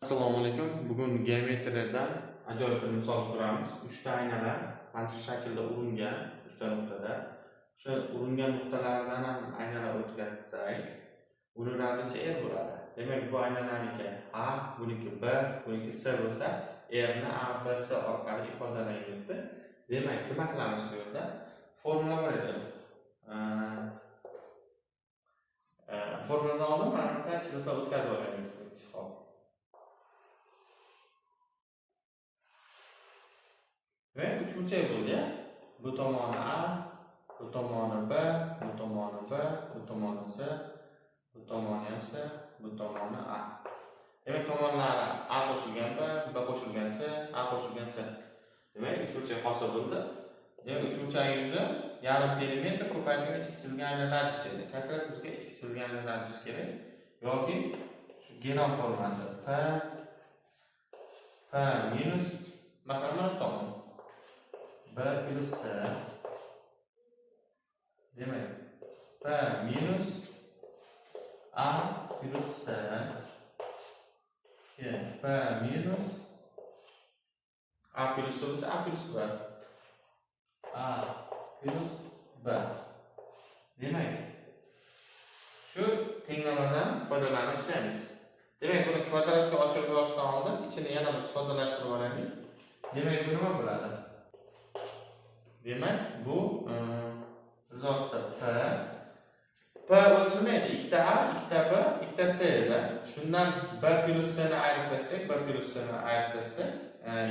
Assalomu alaykum. Bugun geometriyadan ajoyib bir misol ko'ramiz. 3 ta aynalar mana shu shaklda urilgan, 3 ta nuqtada. O'sha urilgan nuqtalardan ham aynalar o'tkazsak, uni radiusi r bo'ladi. Demak, bu aynalarniki A, buniki B, buniki C bo'lsa, r ni A, B, C orqali ifodalanyapti. Demak, nima qilamiz bu yerda? Formula bor edi. Formulani oldin mana bunday chiziqqa o'tkazib olaylik. Xo'p. Ve üç burçak bo'ldi. Bu tomoni A, bu tomoni B, bu tomoni B, bu tomoni C, bu tomoni ham C, bu tomoni A. Demak, tomonlari A qo'shilgan B, B qo'shilgan C, A qo'shilgan C. Demak, üç burçak hosil bo'ldi. Demak, üç burchak yuzi yarim perimetr ko'paytirgan ichki chizilgan radius edi. Konkret bizga ichki chizilgan radius kerak yoki genom formasi P minus masalan mana tomon B plus C. Demek P minus A plus C. P minus A plus C A plus B. A plus B. Demek şu tenglamadan foydalanib ishlaymiz. Demek buni kvadratga oshirib olishdan oldin ichini yana bir soddalashtirib olaylik. Demek bu nima bo'ladi? Demek bu rizosida P o'zi nima edi? 2 ta A, 2 ta B, 2 ta C edi. Shundan B plus C ni ayirib tassak, B plus C ni ayirib tassak,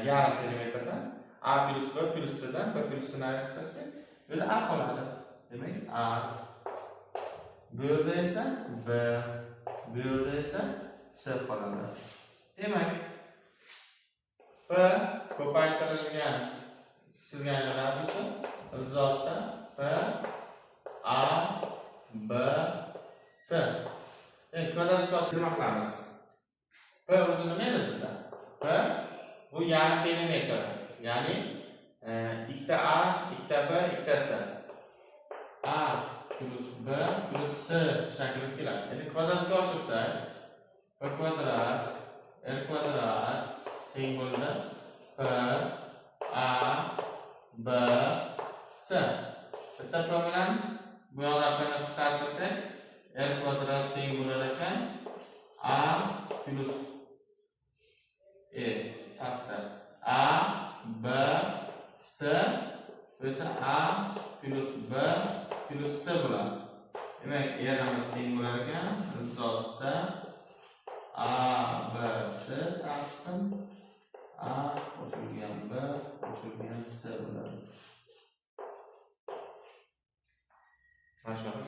yarim perimetrdan A plus B plus C dan B plus C ni ayirib tassak, böyle A qoladi. Demek A. Bu yerda esa B, bu yerda esa C qoladi. Demek P ko'paytirilgan chizgan radiusi rizosida P A B C. Endi kvadratga oshirib nima qilamiz? P o'zi nima edi bizda? P bu yarim perimetr. Ya'ni 2 ta A, 2 ta B, 2 ta C. A plus B plus C shaklida keladi. Endi kvadratga oshirsak, P kvadrat R kvadrat teng bo'ladi P A B C. Bitta P bilan bu yoqlarni qisqartirsak, R kvadrat teng bo'lar ekan A plus pastda A B C bo'lsa A plus B plus C bo'ladi. Demak, R'imiz teng bo'lar ekan rizosida A B C taqsim A qo'shilgan B qo'shilgan C bo'ladi. Mana shu